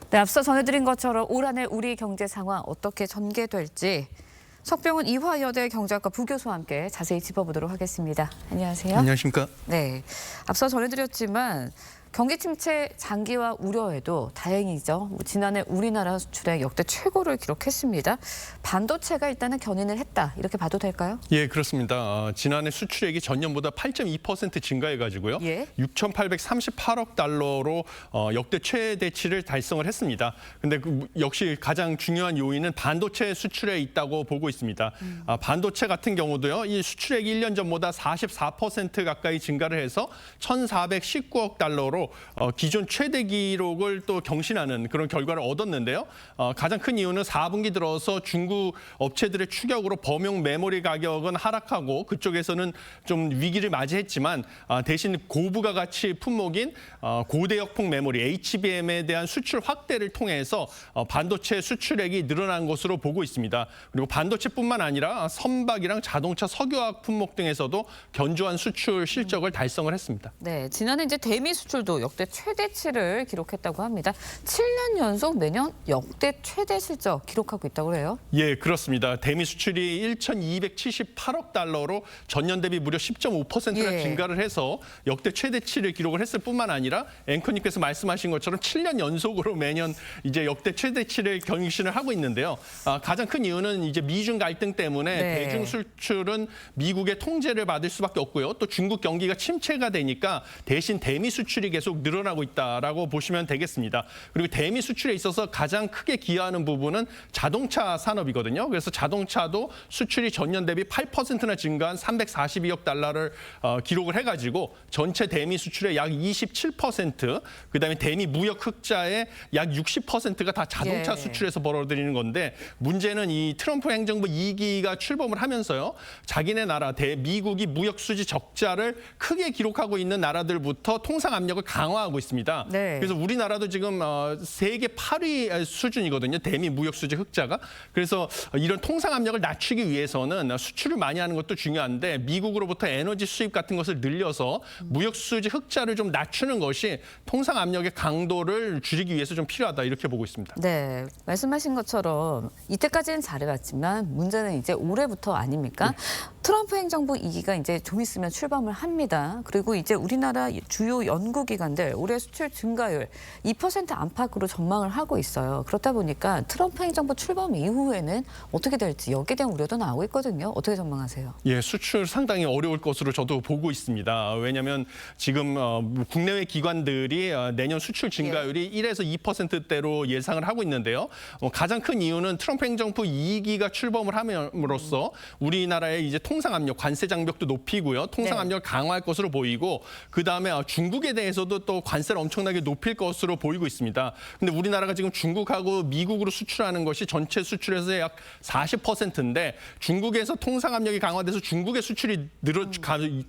네, 앞서 전해드린 것처럼 올 한 해 우리 경제 상황 어떻게 전개될지 석병훈 이화여대 경제학과 부교수와 함께 자세히 짚어보도록 하겠습니다. 안녕하세요. 안녕하십니까? 네, 앞서 전해드렸지만 경기 침체 장기화 우려에도 다행이죠. 지난해 우리나라 수출액 역대 최고를 기록했습니다. 반도체가 일단은 견인을 했다 이렇게 봐도 될까요? 예, 그렇습니다. 지난해 수출액이 전년보다 8.2% 증가해가지고요. 예. 6,838억 달러로 역대 최대치를 달성을 했습니다. 근데 역시 가장 중요한 요인은 반도체 수출에 있다고 보고 있습니다. 반도체 같은 경우도요, 이 수출액이 1년 전보다 44% 가까이 증가를 해서 1,419억 달러로 기존 최대 기록을 또 경신하는 그런 결과를 얻었는데요. 가장 큰 이유는 4분기 들어서 중국 업체들의 추격으로 범용 메모리 가격은 하락하고 그쪽에서는 좀 위기를 맞이했지만 대신 고부가 가치 품목인 고대역폭 메모리 HBM에 대한 수출 확대를 통해서 반도체 수출액이 늘어난 것으로 보고 있습니다. 그리고 반도체뿐만 아니라 선박이랑 자동차 석유화학 품목 등에서도 견조한 수출 실적을 달성을 했습니다. 네, 지난해 이제 대미 수출도 역대 최대치를 기록했다고 합니다. 7년 연속 매년 역대 최대 실적 기록하고 있다고 해요. 예, 그렇습니다. 대미 수출이 1,278억 달러로 전년 대비 무려 10.5%나 예. 증가를 해서 역대 최대치를 기록을 했을 뿐만 아니라 앵커님께서 말씀하신 것처럼 7년 연속으로 매년 이제 역대 최대치를 경신을 하고 있는데요. 가장 큰 이유는 이제 미중 갈등 때문에 네. 대중 수출은 미국의 통제를 받을 수밖에 없고요. 또 중국 경기가 침체가 되니까 대신 대미 수출이 계속 늘어나고 있다라고 보시면 되겠습니다. 그리고 대미 수출에 있어서 가장 크게 기여하는 부분은 자동차 산업이거든요. 그래서 자동차도 수출이 전년 대비 8%나 증가한 342억 달러를 기록을 해가지고 전체 대미 수출의 약 27%, 그다음에 대미 무역 흑자의 약 60%가 다 자동차 예. 수출에서 벌어들이는 건데 문제는 이 트럼프 행정부 2기가 출범을 하면서요. 자기네 나라 미국이 무역 수지 적자를 크게 기록하고 있는 나라들부터 통상 압력을 강화하고 있습니다. 네. 그래서 우리나라도 지금 세계 8위 수준이거든요. 대미 무역 수지 흑자가. 그래서 이런 통상 압력을 낮추기 위해서는 수출을 많이 하는 것도 중요한데 미국으로부터 에너지 수입 같은 것을 늘려서 무역 수지 흑자를 좀 낮추는 것이 통상 압력의 강도를 줄이기 위해서 좀 필요하다 이렇게 보고 있습니다. 네, 말씀하신 것처럼 이때까지는 잘해왔지만 문제는 이제 올해부터 아닙니까? 트럼프 행정부 2기가 이제 좀 있으면 출범을 합니다. 그리고 이제 우리나라 주요 연구기관들 올해 수출 증가율 2% 안팎으로 전망을 하고 있어요. 그렇다 보니까 트럼프 행정부 출범 이후에는 어떻게 될지 여기에 대한 우려도 나오고 있거든요. 어떻게 전망하세요? 예, 수출 상당히 어려울 것으로 저도 보고 있습니다. 왜냐하면 지금 국내외 기관들이 내년 수출 증가율이 1에서 2%대로 예상을 하고 있는데요. 가장 큰 이유는 트럼프 행정부 2기가 출범을 함으로써 우리나라의 이제 통상 압력, 관세 장벽도 높이고요. 통상 압력을 강화할 것으로 보이고 그다음에 중국에 대해서도 또 관세를 엄청나게 높일 것으로 보이고 있습니다. 근데 우리나라가 지금 중국하고 미국으로 수출하는 것이 전체 수출에서 약 40%인데 중국에서 통상 압력이 강화돼서 중국의 수출이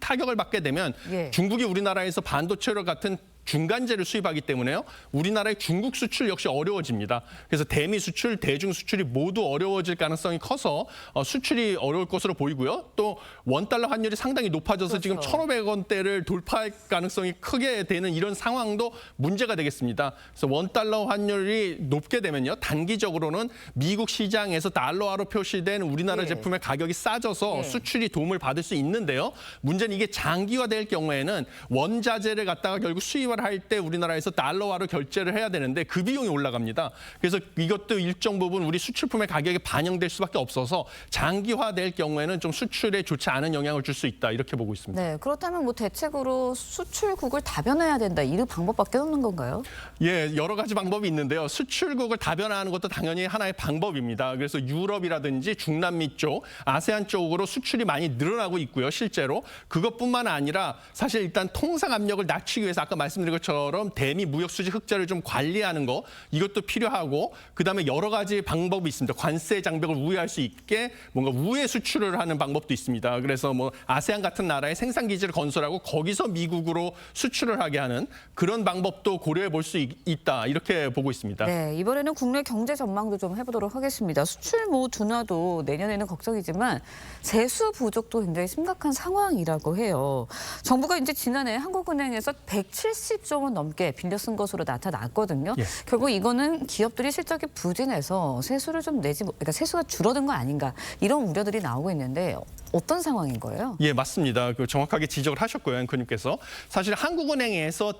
타격을 받게 되면 예. 중국이 우리나라에서 반도체로 같은 중간재를 수입하기 때문에요. 우리나라의 중국 수출 역시 어려워집니다. 그래서 대미 수출, 대중 수출이 모두 어려워질 가능성이 커서 수출이 어려울 것으로 보이고요. 또 원달러 환율이 상당히 높아져서 지금 그렇죠. 1,500원대를 돌파할 가능성이 크게 되는 이런 상황도 문제가 되겠습니다. 그래서 원달러 환율이 높게 되면요. 단기적으로는 미국 시장에서 달러화로 표시된 우리나라 예. 제품의 가격이 싸져서 예. 수출이 도움을 받을 수 있는데요. 문제는 이게 장기화될 경우에는 원자재를 갖다가 결국 수입을 할 때 우리나라에서 달러화로 결제를 해야 되는데 그 비용이 올라갑니다. 그래서 이것도 일정 부분 우리 수출품의 가격에 반영될 수밖에 없어서 장기화될 경우에는 좀 수출에 좋지 않은 영향을 줄 수 있다 이렇게 보고 있습니다. 네, 그렇다면 뭐 대책으로 수출국을 다변화해야 된다 이 방법밖에 없는 건가요? 예, 여러 가지 방법이 있는데요. 수출국을 다변화하는 것도 당연히 하나의 방법입니다. 그래서 유럽이라든지 중남미 쪽, 아세안 쪽으로 수출이 많이 늘어나고 있고요. 실제로 그것뿐만 아니라 사실 일단 통상 압력을 낮추기 위해서 아까 말씀드린 것처럼 대미 무역 수지 흑자를 좀 관리하는 거 이것도 필요하고 그다음에 여러 가지 방법이 있습니다. 관세 장벽을 우회할 수 있게 뭔가 우회 수출을 하는 방법도 있습니다. 그래서 뭐 아세안 같은 나라의 생산 기지를 건설하고 거기서 미국으로 수출을 하게 하는 그런 방법도 고려해 볼 수 있다 이렇게 보고 있습니다. 네, 이번에는 국내 경제 전망도 좀 해보도록 하겠습니다. 수출 둔화도 내년에는 걱정이지만 세수 부족도 굉장히 심각한 상황이라고 해요. 정부가 이제 지난해 한국은행에서 170 11조 원 넘게 빌려 쓴 것으로 나타났거든요. 예. 결국 이거는 기업들이 실적이 부진해서 세수를 좀 그러니까 세수가 줄어든 거 아닌가 이런 우려들이 나오고 있는데 어떤 상황인 거예요? 예, 맞습니다. 정확하게 지적을 하셨고요, 앵커님께서. 사실 한국은행에서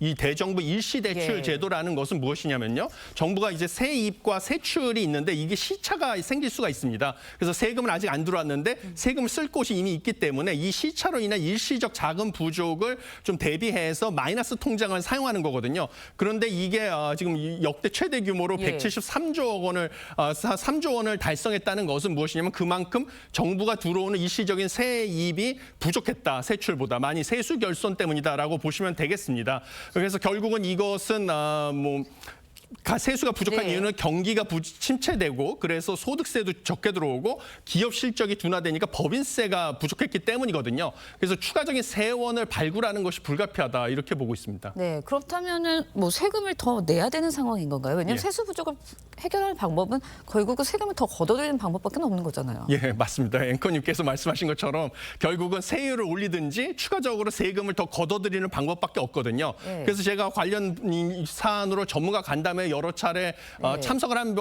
이 대정부 일시대출 예. 제도라는 것은 무엇이냐면요. 정부가 이제 세입과 세출이 있는데 이게 시차가 생길 수가 있습니다. 그래서 세금은 아직 안 들어왔는데 세금을 쓸 곳이 이미 있기 때문에 이 시차로 인한 일시적 자금 부족을 좀 대비해서 마이너스 통장을 사용하는 거거든요. 그런데 이게 지금 역대 최대 규모로 예. 173조 원을 3조 원을 달성했다는 것은 무엇이냐면 그만큼 정부가 들어오는 일시적인 세입이 부족했다. 세출보다 많이 세수 결손 때문이다라고 보시면 되겠습니다. 그래서 결국은 이것은 세수가 부족한 네. 이유는 경기가 침체되고 그래서 소득세도 적게 들어오고 기업 실적이 둔화되니까 법인세가 부족했기 때문이거든요. 그래서 추가적인 세원을 발굴하는 것이 불가피하다 이렇게 보고 있습니다. 네, 그렇다면은 세금을 더 내야 되는 상황인 건가요? 왜냐하면 예. 세수 부족을 해결할 방법은 결국은 세금을 더 걷어들이는 방법밖에 없는 거잖아요. 예, 맞습니다. 앵커님께서 말씀하신 것처럼 결국은 세율을 올리든지 추가적으로 세금을 더 걷어들이는 방법밖에 없거든요. 예. 그래서 제가 관련 사안으로 전문가 간담회 여러 차례 참석을 한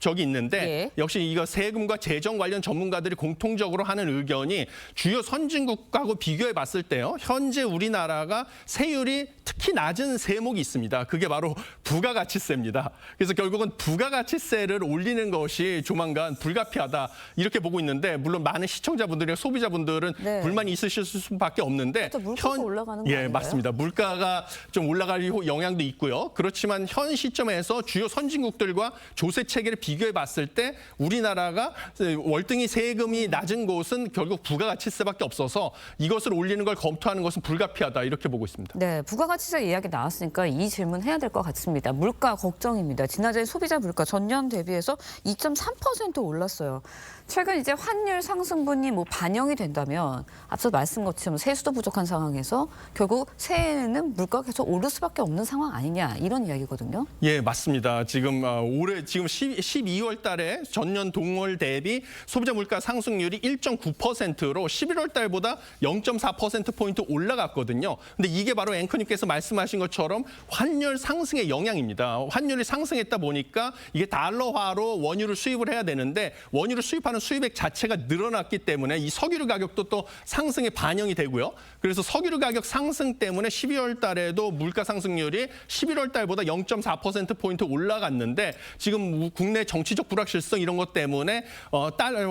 적이 있는데 예. 역시 이거 세금과 재정 관련 전문가들이 공통적으로 하는 의견이 주요 선진국하고 비교해 봤을 때요. 현재 우리나라가 세율이 특히 낮은 세목이 있습니다. 그게 바로 부가가치세입니다. 그래서 결국은 부가가치세를 올리는 것이 조만간 불가피하다 이렇게 보고 있는데 물론 많은 시청자분들이나 소비자분들은 네. 불만이 있으실 수밖에 없는데 그렇죠. 물가가 올라가는 거 예, 아닌가요? 맞습니다. 물가가 좀 올라갈 영향도 있고요. 그렇지만 현 시점에서 주요 선진국들과 조세 체계를 비교해 봤을 때 우리나라가 월등히 세금이 낮은 곳은 결국 부가가치세밖에 없어서 이것을 올리는 걸 검토하는 것은 불가피하다 이렇게 보고 있습니다. 네, 부가가치세 이야기 나왔으니까 이 질문 해야 될 것 같습니다. 물가 걱정입니다. 지난해 소비자 물가 전년 대비해서 2.3% 올랐어요. 최근 이제 환율 상승분이 반영이 된다면 앞서 말씀 것처럼 세수도 부족한 상황에서 결국 새해에는 물가가 계속 오를 수밖에 없는 상황 아니냐 이런 이야기거든요. 예, 맞습니다. 지금 올해 12월 달에 전년 동월 대비 소비자 물가 상승률이 1.9%로 11월 달보다 0.4%포인트 올라갔거든요. 근데 이게 바로 앵커님께서 말씀하신 것처럼 환율 상승의 영향입니다. 환율이 상승했다 보니까 이게 달러화로 원유를 수입을 해야 되는데 원유를 수입하는 수입액 자체가 늘어났기 때문에 이 석유류 가격도 또 상승에 반영이 되고요. 그래서 석유류 가격 상승 때문에 12월 달에도 물가 상승률이 11월 달보다 0.4%포인트 올라갔는데 지금 국내 정치적 불확실성 이런 것 때문에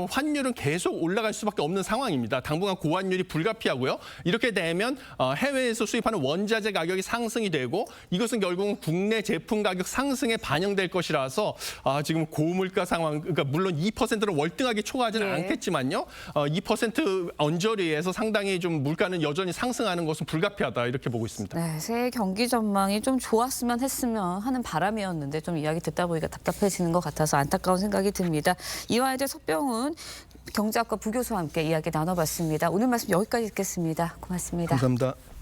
환율은 계속 올라갈 수밖에 없는 상황입니다. 당분간 고환율이 불가피하고요. 이렇게 되면 해외에서 수입하는 원자재 가격이 상승이 되고 이것은 결국은 국내 제품 가격 상승에 반영될 것이라서 지금 고물가 상황, 그러니까 물론 2%를 월등하게 초과하지는 네. 않겠지만요. 2% 언저리에서 상당히 좀 물가는 여전히 상승하는 것은 불가피하다 이렇게 보고 있습니다. 네, 새해 경기 전망이 좀 좋았으면 했으면 하는 바람이었는데 좀 이야기 듣다 보니까 답답해지는 것 같아서 안타까운 생각이 듭니다. 이화여대 석병훈 경제학과 부교수와 함께 이야기 나눠봤습니다. 오늘 말씀 여기까지 듣겠습니다. 고맙습니다. 감사합니다.